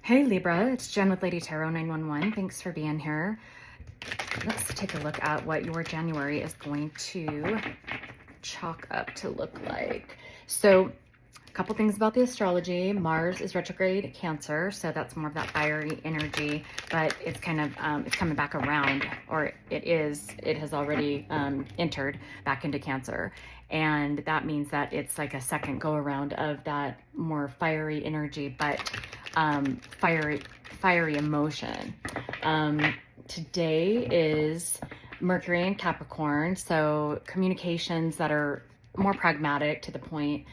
Hey Libra, it's Jen with Lady Tarot 911. Thanks for being here. Let's take a look at what your January is going to chalk up to look like. So a couple things about the astrology. Mars is retrograde Cancer, so that's more of that fiery energy, but it's kind of, it's coming back around, or it has already entered back into Cancer. And that means that it's like a second go around of that more fiery energy, but fiery emotion. Today is Mercury in Capricorn, so communications that are more pragmatic, to the point.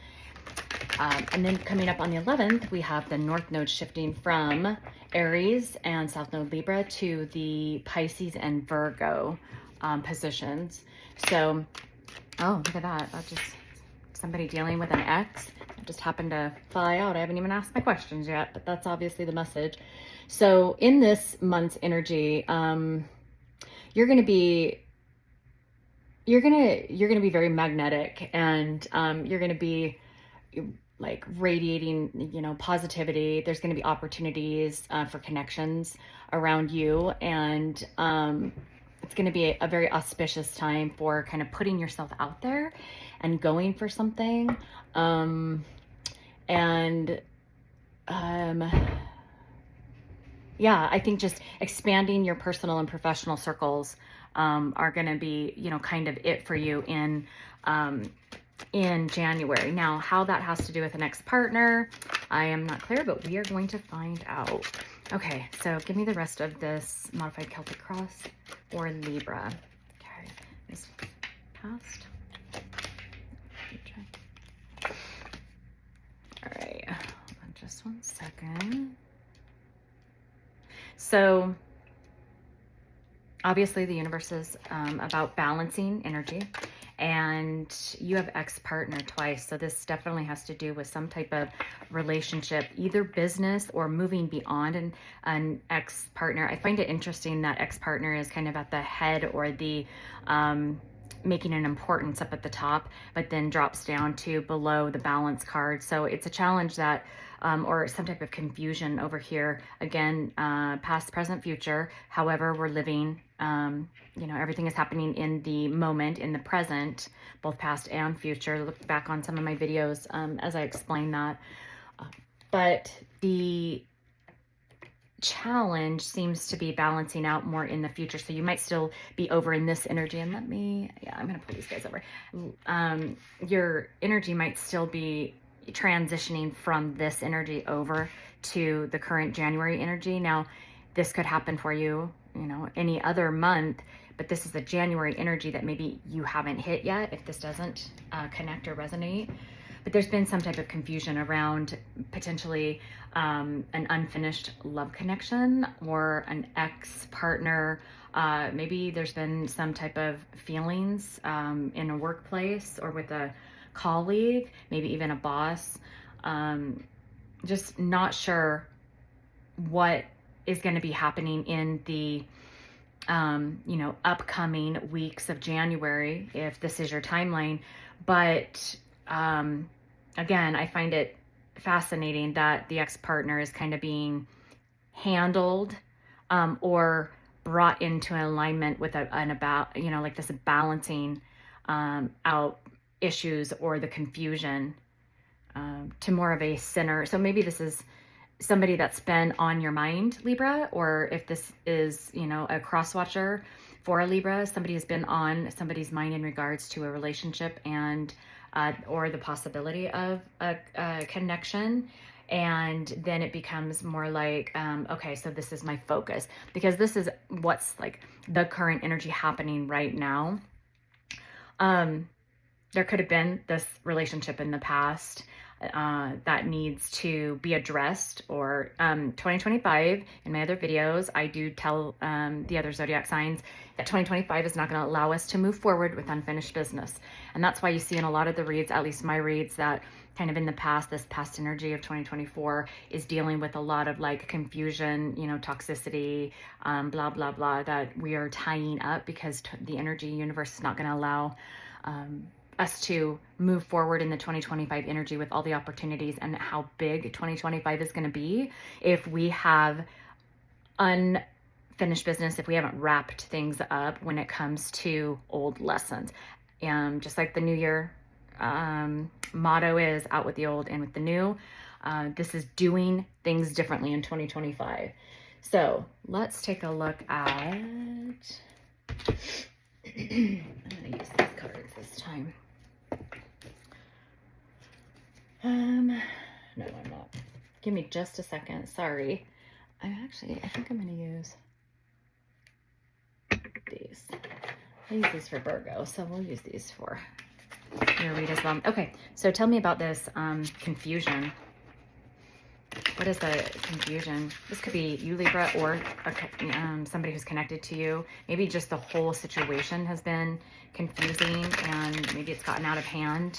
And then coming up on the 11th, we have the North Node shifting from Aries and South Node Libra to the Pisces and Virgo positions. So, oh, look at that. That's just somebody dealing with an ex. It just happened to fly out. I haven't even asked my questions yet, but that's obviously the message. So in this month's energy, you're going to be very magnetic, and you're going to be like radiating, positivity. There's going to be opportunities for connections around you, and it's going to be a very auspicious time for kind of putting yourself out there and going for something. Yeah, I think just expanding your personal and professional circles are going to be, kind of it for you in January. Now, how that has to do with an ex-partner, I am not clear, but we are going to find out. Okay, so give me the rest of this modified Celtic cross for Libra. Okay, this past. All right, just one second. So obviously the universe is about balancing energy, and you have ex-partner twice. So this definitely has to do with some type of relationship, either business or moving beyond an ex-partner. I find it interesting that ex-partner is kind of at the head, or the making an importance up at the top, but then drops down to below the balance card. So it's a challenge that, or some type of confusion over here. Again, past, present, future. However, we're living, everything is happening in the moment, in the present, both past and future. Look back on some of my videos as I explain that. But the challenge seems to be balancing out more in the future. So you might still be over in this energy, and I'm going to pull these guys over. Your energy might still be transitioning from this energy over to the current January energy. Now, this could happen for you, any other month, but this is the January energy that maybe you haven't hit yet, if this doesn't connect or resonate. But there's been some type of confusion around potentially an unfinished love connection, or an ex-partner. Maybe there's been some type of feelings in a workplace, or with a colleague, maybe even a boss. Just not sure what is going to be happening in the upcoming weeks of January, if this is your timeline. But again, I find it fascinating that the ex-partner is kind of being handled or brought into an alignment with like this balancing out issues, or the confusion to more of a center. So maybe this is somebody that's been on your mind, Libra, or if this is, a cross watcher for a Libra, somebody has been on somebody's mind in regards to a relationship, and or the possibility of a connection. And then it becomes more like, okay, so this is my focus, because this is what's like the current energy happening right now. There could have been this relationship in the past that needs to be addressed, or 2025, in my other videos, I do tell the other zodiac signs that 2025 is not going to allow us to move forward with unfinished business. And that's why you see in a lot of the reads, at least my reads, that kind of in the past, this past energy of 2024 is dealing with a lot of like confusion, toxicity, blah, blah, blah, that we are tying up, because the energy universe is not going to allow us to move forward in the 2025 energy with all the opportunities and how big 2025 is going to be if we have unfinished business, if we haven't wrapped things up when it comes to old lessons. Just like the new year motto is out with the old and with the new. This is doing things differently in 2025. So let's take a look at, I'm going to use these cards this time. No, I'm not. Give me just a second. Sorry. I think I'm going to use these. I use these for Virgo, so we'll use these for your read as well. Okay, so tell me about this confusion. What is the confusion? This could be you, Libra, or somebody who's connected to you. Maybe just the whole situation has been confusing and maybe it's gotten out of hand.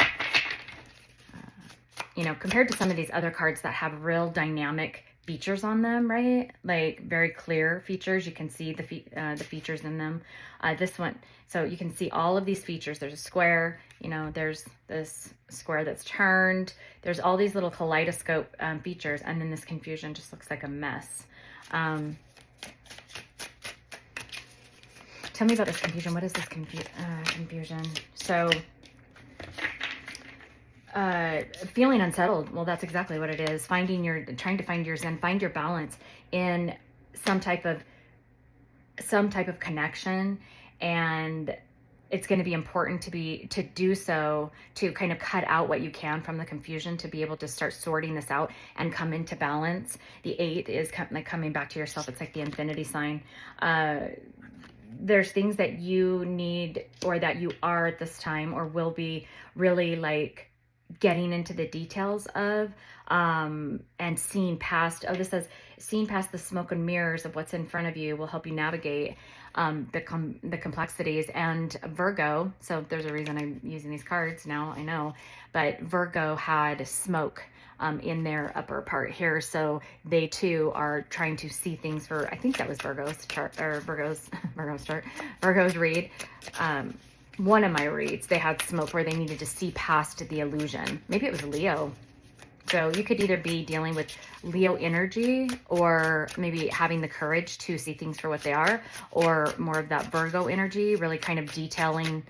Compared to some of these other cards that have real dynamic features on them, right? Like very clear features. You can see the features in them. This one, so you can see all of these features. There's a square, there's this square that's turned. There's all these little kaleidoscope features, and then this confusion just looks like a mess. Tell me about this confusion. What is this confusion? So, feeling unsettled. Well, that's exactly what it is. Trying to find your zen, find your balance in some type of connection, and it's going to be important to do so, to kind of cut out what you can from the confusion, to be able to start sorting this out and come into balance. The 8 is coming back to yourself. It's like the infinity sign. There's things that you need, or that you are at this time, or will be really like getting into the details of, and seeing past, this says, seeing past the smoke and mirrors of what's in front of you will help you navigate the complexities. And Virgo, so there's a reason I'm using these cards now, I know, but Virgo had smoke in their upper part here, so they too are trying to see things for, I think that was Virgo's chart, or Virgo's read. One of my reads, they had smoke where they needed to see past the illusion. Maybe it was Leo. So you could either be dealing with Leo energy, or maybe having the courage to see things for what they are, or more of that Virgo energy, really kind of detailing,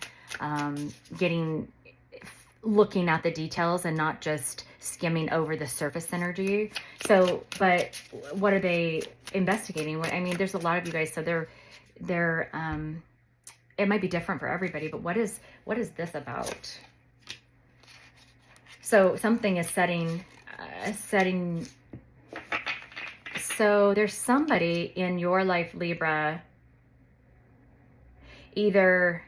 looking at the details and not just skimming over the surface energy. So, but what are they investigating? There's a lot of you guys, so they're it might be different for everybody, but what is this about? So something is setting. So there's somebody in your life, Libra. Either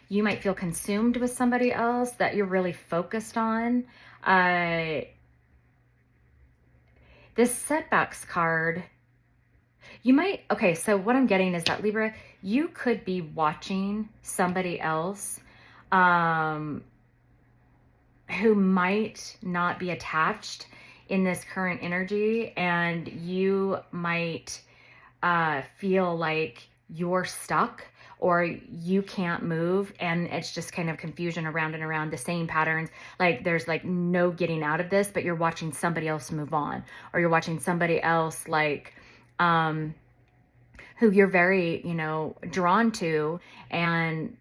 you might feel consumed with somebody else that you're really focused on. This setbacks card, you might, okay, so what I'm getting is that, Libra, you could be watching somebody else who might not be attached in this current energy, and you might feel like you're stuck or you can't move, and it's just kind of confusion around and around, the same patterns. Like there's like no getting out of this, but you're watching somebody else move on, or you're watching somebody else like who you're very, drawn to, and,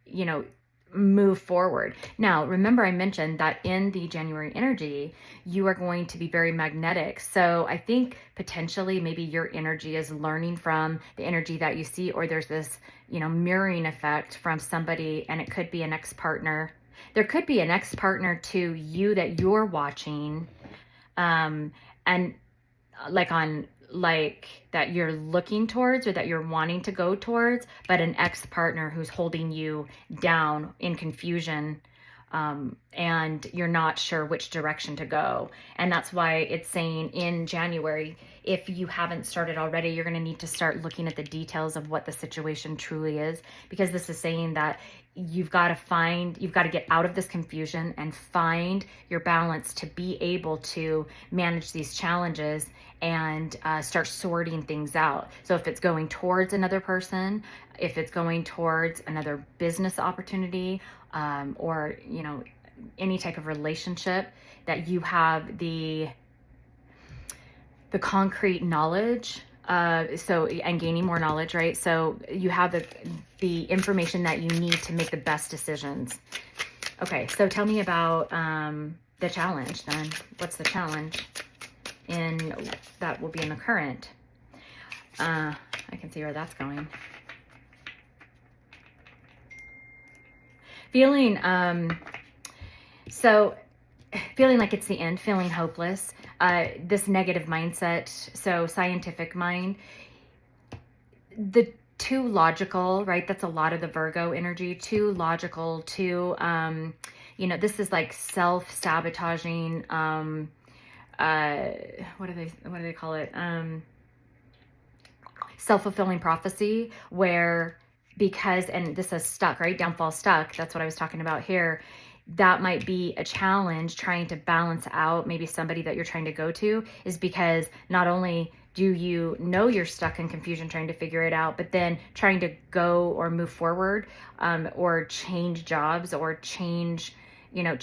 move forward. Now, remember I mentioned that in the January energy, you are going to be very magnetic. So I think potentially maybe your energy is learning from the energy that you see, or there's this, mirroring effect from somebody, and it could be an ex-partner. There could be an ex-partner to you that you're watching, and that you're looking towards, or that you're wanting to go towards, but an ex-partner who's holding you down in confusion, and you're not sure which direction to go. And that's why it's saying in January, if you haven't started already, you're going to need to start looking at the details of what the situation truly is, because this is saying that you've got to get out of this confusion and find your balance to be able to manage these challenges and start sorting things out. So if it's going towards another person, if it's going towards another business opportunity, or, you know, any type of relationship, that you have the concrete knowledge, and gaining more knowledge, right? So you have the information that you need to make the best decisions. Okay, so tell me about the challenge then. What's the challenge that will be in the current? I can see where that's going. Feeling feeling like it's the end, feeling hopeless, this negative mindset, so scientific mind, the too logical, right? That's a lot of the Virgo energy, too logical, too, you know, this is like self-sabotaging, what do they call it? Self-fulfilling prophecy, where and this is stuck, right? Downfall stuck. That's what I was talking about here. That might be a challenge, trying to balance out maybe somebody that you're trying to go to, is because not only do you know you're stuck in confusion trying to figure it out, but then trying to go or move forward, or change jobs, or change your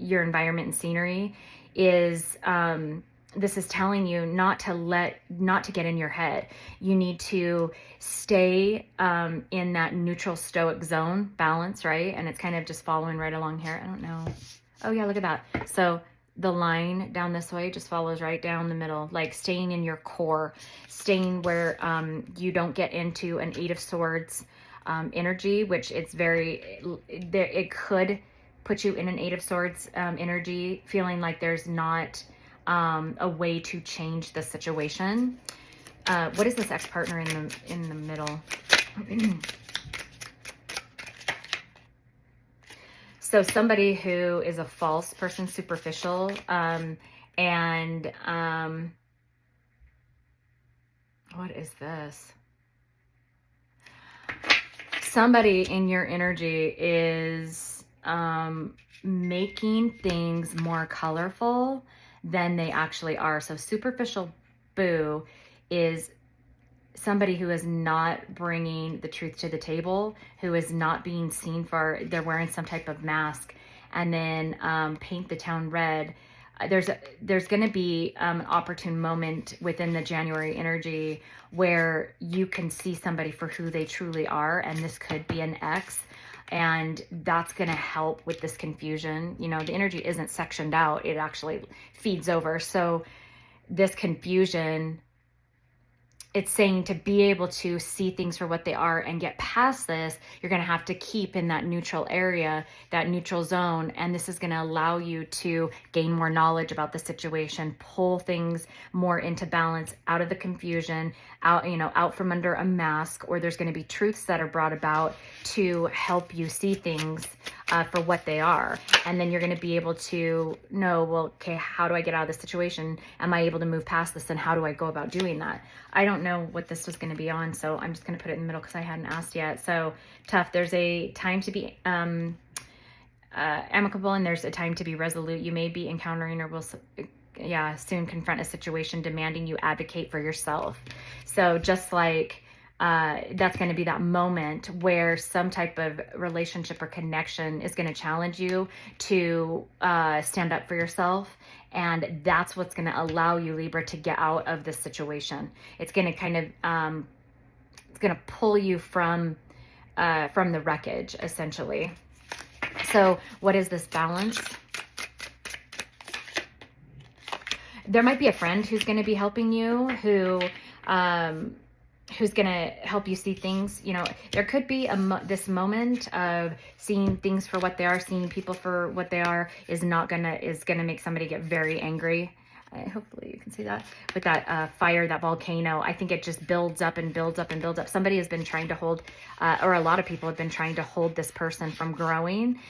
environment and scenery is, this is telling you not to get in your head. You need to stay in that neutral stoic zone balance, right? And it's kind of just following right along here. I don't know. Oh yeah, look at that. So the line down this way just follows right down the middle, like staying in your core, staying where you don't get into an Eight of Swords energy, which it could put you in an Eight of Swords energy, feeling like there's not a way to change the situation. What is this ex-partner in the middle? So somebody who is a false person, superficial, and what is this? Somebody in your energy is making things more colorful than they actually are. So superficial boo is somebody who is not bringing the truth to the table, who is not being seen for, they're wearing some type of mask, and then paint the town red. There's going to be an opportune moment within the January energy where you can see somebody for who they truly are, and this could be an ex. And that's going to help with this confusion. You know, the energy isn't sectioned out. It actually feeds over. So this confusion, it's saying to be able to see things for what they are and get past this, you're going to have to keep in that neutral area, that neutral zone. And this is going to allow you to gain more knowledge about the situation, pull things more into balance, out of the confusion, out from under a mask, or there's going to be truths that are brought about to help you see things for what they are. And then you're going to be able to know, well, okay, how do I get out of this situation? Am I able to move past this? And how do I go about doing that? I don't know what this was going to be on, so I'm just going to put it in the middle because I hadn't asked yet. So tough. There's a time to be amicable, and there's a time to be resolute. You may be encountering or will soon confront a situation demanding you advocate for yourself. So just like that's going to be that moment where some type of relationship or connection is going to challenge you to stand up for yourself. And that's what's going to allow you, Libra, to get out of this situation. It's going to kind of, it's going to pull you from the wreckage, essentially. So what is this balance? There might be a friend who's going to be helping you, who's going to help you see things. You know, there could be this moment of seeing things for what they are, seeing people for what they are is going to make somebody get very angry. Hopefully you can see that with that fire, that volcano. I think it just builds up and builds up and builds up. Somebody has been trying to hold, or a lot of people have been trying to hold this person from growing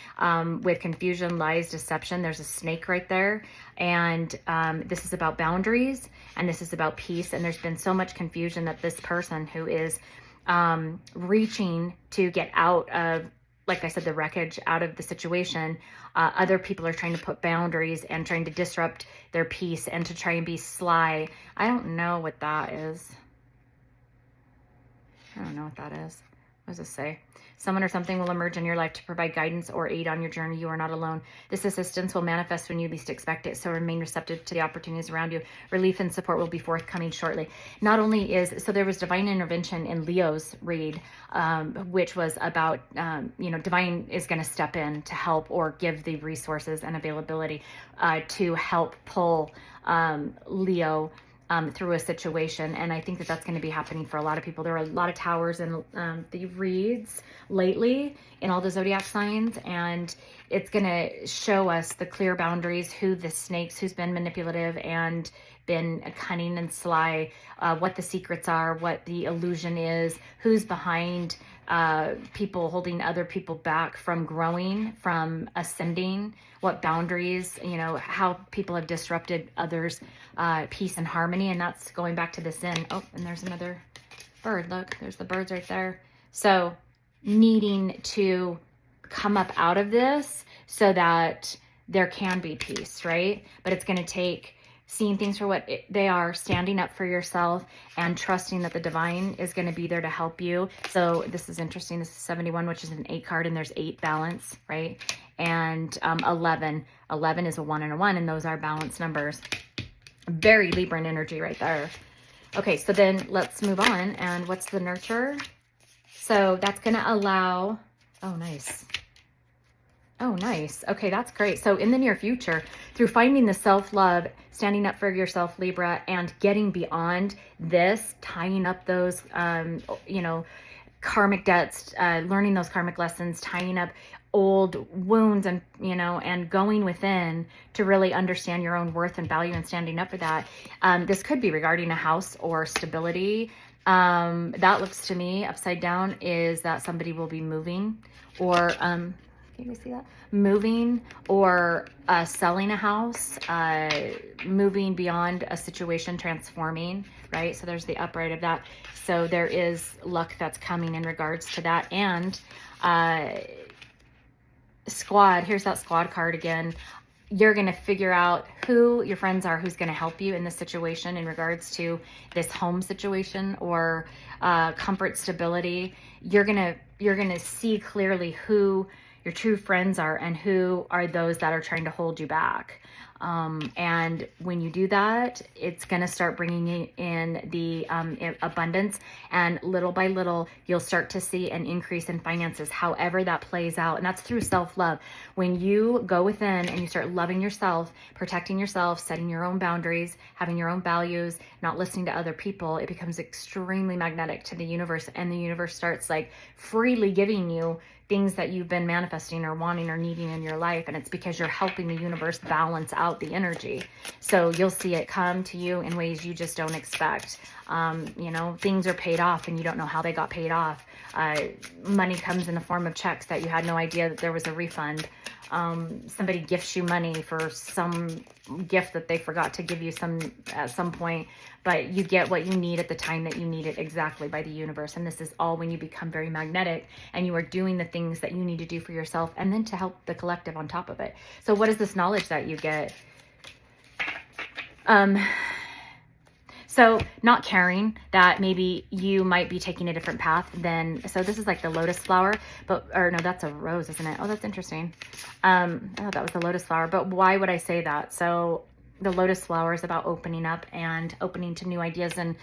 with confusion, lies, deception. There's a snake right there. And this is about boundaries, and this is about peace. And there's been so much confusion that this person who is reaching to get out of, like I said, the wreckage, out of the situation. Other people are trying to put boundaries and trying to disrupt their peace and to try and be sly. I don't know what that is. I don't know what that is. What does this say? Someone or something will emerge in your life to provide guidance or aid on your journey. You are not alone. This assistance will manifest when you least expect it, so remain receptive to the opportunities around you. Relief and support will be forthcoming shortly. Not only is, so there was divine intervention in Leo's read, which was about, divine is going to step in to help or give the resources and availability to help pull Leo through a situation. And I think that that's going to be happening for a lot of people. There are a lot of towers in the reads lately in all the zodiac signs, and it's going to show us the clear boundaries, who the snakes, who's been manipulative and been cunning and sly, what the secrets are, what the illusion is, who's behind people holding other people back from growing, from ascending, what boundaries, how people have disrupted others' peace and harmony. And that's going back to the sin. Oh, and there's another bird. Look, there's the birds right there. So needing to come up out of this so that there can be peace, right? But it's going to take seeing things for what they are, standing up for yourself, and trusting that the divine is going to be there to help you. So this is interesting. This is 71, which is an 8 card, and there's 8 balance, right? And 11 is a 1 and a 1, and those are balance numbers. Very Libran energy right there. Okay, so then let's move on. And what's the nurture? So that's going to allow, oh, nice. Oh, nice. Okay, that's great. So in the near future, through finding the self-love, standing up for yourself, Libra, and getting beyond this, tying up those, karmic debts, learning those karmic lessons, tying up old wounds, and, and going within to really understand your own worth and value and standing up for that. This could be regarding a house or stability. That looks to me upside down is that somebody will be moving, or, can you see that? Moving or selling a house, moving beyond a situation, transforming, right? So there's the upright of that. So there is luck that's coming in regards to that. And squad, here's that squad card again. You're going to figure out who your friends are, who's going to help you in this situation in regards to this home situation or comfort, stability. You're going to see clearly who your true friends are and who are those that are trying to hold you back. And when you do that, it's going to start bringing in the abundance, and little by little, you'll start to see an increase in finances, however that plays out. And that's through self-love. When you go within and you start loving yourself, protecting yourself, setting your own boundaries, having your own values, not listening to other people, it becomes extremely magnetic to the universe, and the universe starts like freely giving you things that you've been manifesting or wanting or needing in your life. And it's because you're helping the universe balance out the energy. So you'll see it come to you in ways you just don't expect. Things are paid off and you don't know how they got paid off. Money comes in the form of checks that you had no idea that there was a refund. Somebody gifts you money for some gift that they forgot to give you at some point, but you get what you need at the time that you need it exactly by the universe. And this is all when you become very magnetic and you are doing the things that you need to do for yourself and then to help the collective on top of it. So what is this knowledge that you get? So not caring that maybe you might be taking a different path than, so this is like the lotus flower, or no, that's a rose, isn't it? Oh, that's interesting. I thought that was the lotus flower, but why would I say that? So the lotus flower is about opening up and opening to new ideas and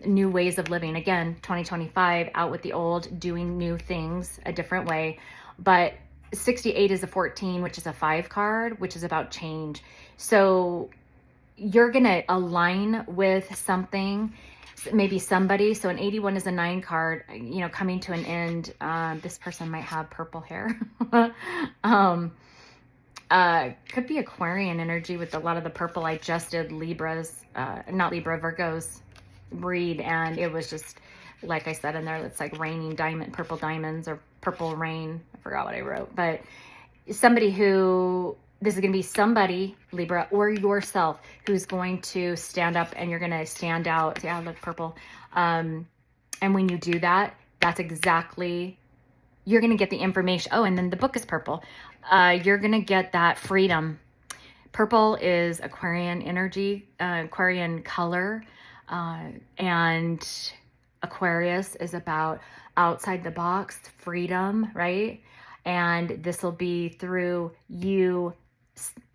new ways of living. Again, 2025, out with the old, doing new things a different way. But 68 is a 14, which is a 5 card, which is about change. So you're going to align with something, maybe somebody. So an 81 is a 9 card, coming to an end. This person might have purple hair. Could be Aquarian energy with a lot of the purple. I just did Virgo's read, and it was just, like I said in there, it's like raining purple diamonds or purple rain. I forgot what I wrote, but somebody who, this is going to be somebody, Libra, or yourself, who's going to stand up and you're going to stand out. Yeah, look, purple. And when you do that, that's exactly, you're going to get the information. Oh, and then the book is purple. You're going to get that freedom. Purple is Aquarian energy, Aquarian color. And Aquarius is about outside the box, freedom, right? And this will be through you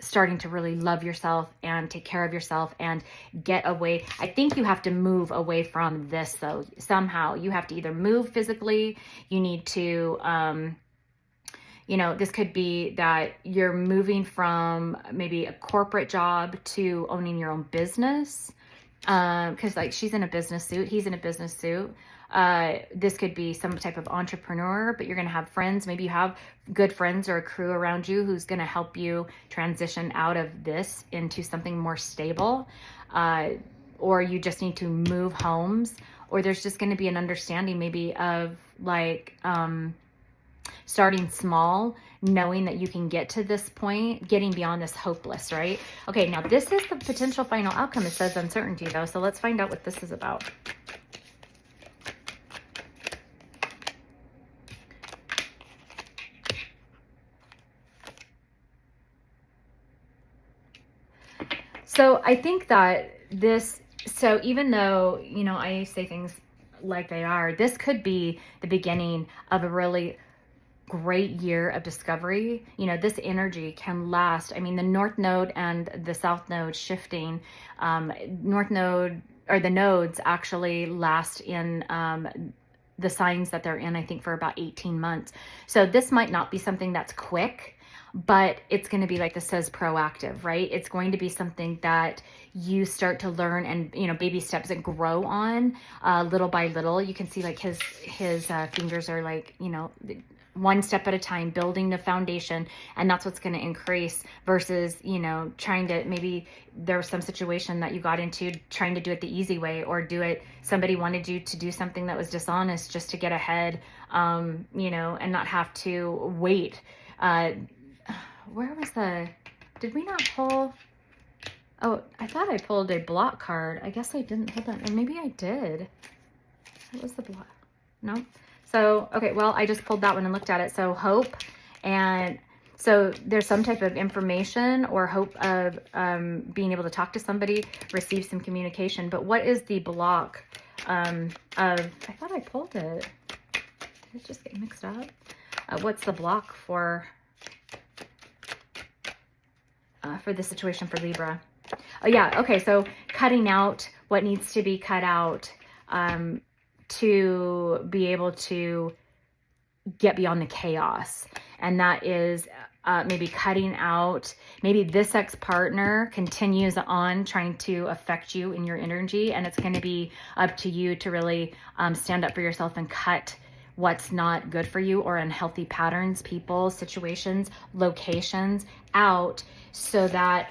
starting to really love yourself and take care of yourself and get away. I think you have to move away from this, though. Somehow you have to either move physically, you need to, this could be that you're moving from maybe a corporate job to owning your own business. Because like she's in a business suit, he's in a business suit. This could be some type of entrepreneur, but you're going to have friends. Maybe you have good friends or a crew around you who's going to help you transition out of this into something more stable. Or you just need to move homes, or there's just going to be an understanding maybe of like, starting small, knowing that you can get to this point, getting beyond this hopeless, right? Okay, now this is the potential final outcome. It says uncertainty though, so let's find out what this is about. So I think that this, so even though, I say things like they are, this could be the beginning of a really great year of discovery. This energy can last. I mean, the North Node and the South Node shifting, North Node, or the nodes actually last in the signs that they're in, I think, for about 18 months. So this might not be something that's quick, but it's going to be, like this says, proactive, right? It's going to be something that you start to learn and, baby steps and grow on little by little. You can see like his fingers are like, one step at a time, building the foundation, and that's what's going to increase versus, trying to, maybe there was some situation that you got into trying to do it the easy way, or somebody wanted you to do something that was dishonest just to get ahead, and not have to wait. Where was did we not pull? Oh, I thought I pulled a block card. I guess I didn't. Hold on. Or maybe I did. What was the block? No. So, okay, well, I just pulled that one and looked at it. So hope, and so there's some type of information or hope of being able to talk to somebody, receive some communication. But what is the block I thought I pulled it. Did it just get mixed up? What's the block for the situation for Libra? Oh, yeah, okay, so cutting out what needs to be cut out to be able to get beyond the chaos. And that is maybe cutting out, maybe this ex-partner continues on trying to affect you in your energy, and it's going to be up to you to really stand up for yourself and cut what's not good for you or unhealthy patterns, people, situations, locations out, so that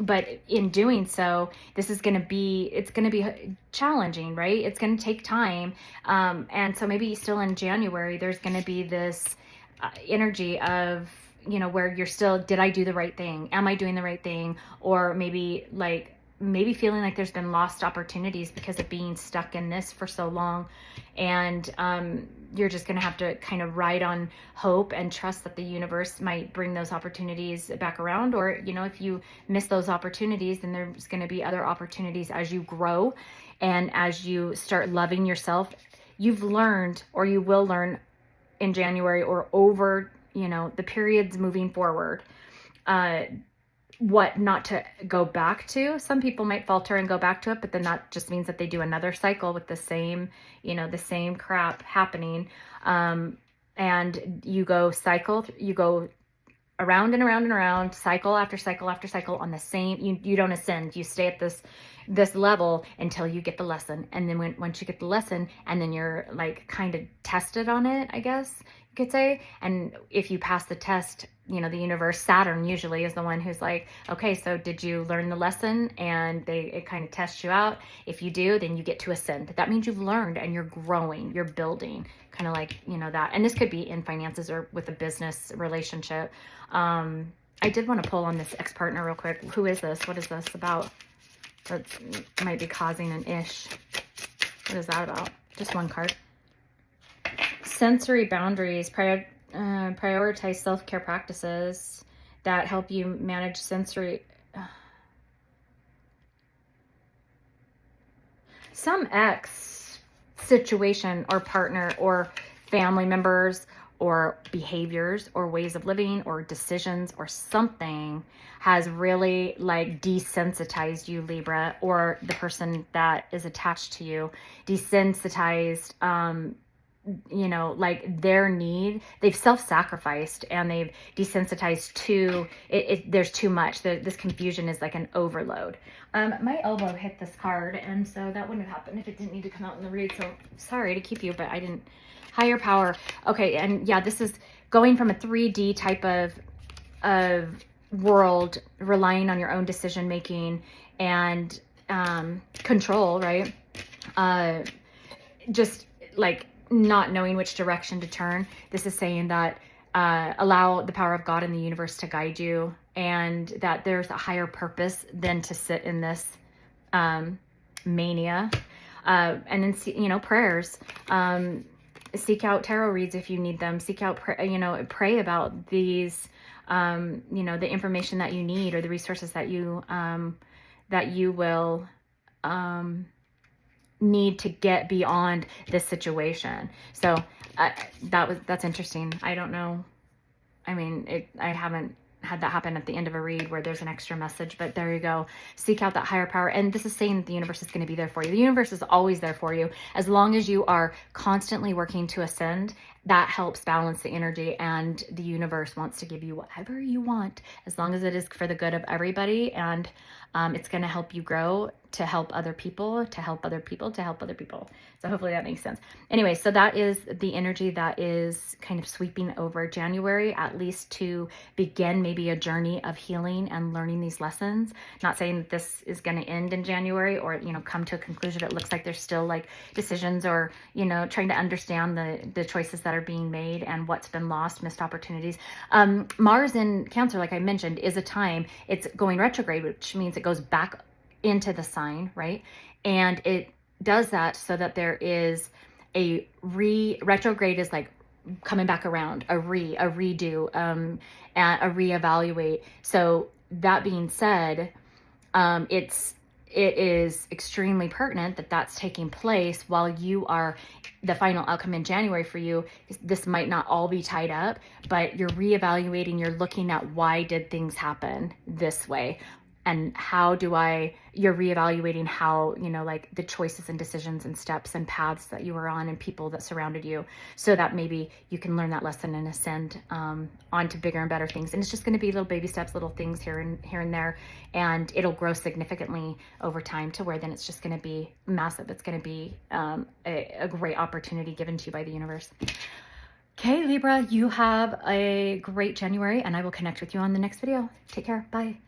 but in doing so, this is going to be, it's going to be challenging, right? It's going to take time. And so maybe still in January, there's going to be this energy of, where you're still, did I do the right thing? Am I doing the right thing? Or maybe feeling like there's been lost opportunities because of being stuck in this for so long. And you're just going to have to kind of ride on hope and trust that the universe might bring those opportunities back around. Or, if you miss those opportunities, then there's going to be other opportunities as you grow and as you start loving yourself. You've learned, or you will learn in January or over, the periods moving forward, what not to go back to. Some people might falter and go back to it, but then that just means that they do another cycle with the same, the same crap happening. And you go around and around and around, cycle after cycle after cycle on the same, you don't ascend. You stay at this level until you get the lesson. And then once you get the lesson, and then you're like kind of tested on it, I guess you could say. And if you pass the test, the universe, Saturn usually is the one who's like, okay, so did you learn the lesson? And it kind of tests you out. If you do, then you get to ascend. That means you've learned and you're growing, you're building, kind of like, that. And this could be in finances or with a business relationship. I did want to pull on this ex-partner real quick. Who is this? What is this about? That might be causing an ish. What is that about? Just one card. Sensory boundaries. Prioritize self-care practices that help you manage sensory. Some ex situation or partner or family members or behaviors or ways of living or decisions or something has really like desensitized you, Libra, or the person that is attached to you, desensitized, you know, like their need. They've self-sacrificed and they've desensitized to it. There's too much. This confusion is like an overload. My elbow hit this card, and so that wouldn't have happened if it didn't need to come out in the read. So sorry to keep you, but I didn't. Higher power. Okay, and yeah, this is going from a 3D type of world, relying on your own decision making and control, right? Just like not knowing which direction to turn. This is saying that allow the power of God in the universe to guide you, and that there's a higher purpose than to sit in this mania. And then, you know, prayers. Seek out tarot reads if you need them. Seek out, you know, pray about these, you know, the information that you need or the resources that you will need to get beyond this situation. So that's interesting. I don't know. I mean, I haven't had that happen at the end of a read where there's an extra message, but there you go. Seek out that higher power. And this is saying that the universe is going to be there for you. The universe is always there for you. As long as you are constantly working to ascend, that helps balance the energy, and the universe wants to give you whatever you want, as long as it is for the good of everybody. And it's going to help you grow, to help other people, to help other people, to help other people. So hopefully that makes sense. Anyway, so that is the energy that is kind of sweeping over January, at least to begin maybe a journey of healing and learning these lessons. Not saying that this is going to end in January or, you know, come to a conclusion. It looks like there's still like decisions or, you know, trying to understand the choices that are being made and what's been lost, missed opportunities. Mars in Cancer, like I mentioned, is a time, it's going retrograde, which means it goes back into the sign, right? And it does that so that there is a retrograde is like coming back around, a redo, and a reevaluate. So that being said, it is extremely pertinent that that's taking place while you are the final outcome in January for you. This might not all be tied up, but you're reevaluating, you're looking at why did things happen this way? And you're reevaluating how, you know, like the choices and decisions and steps and paths that you were on and people that surrounded you, so that maybe you can learn that lesson and ascend onto bigger and better things. And it's just going to be little baby steps, little things here and there, and it'll grow significantly over time to where then it's just going to be massive. It's going to be a great opportunity given to you by the universe. Okay, Libra, you have a great January, and I will connect with you on the next video. Take care. Bye.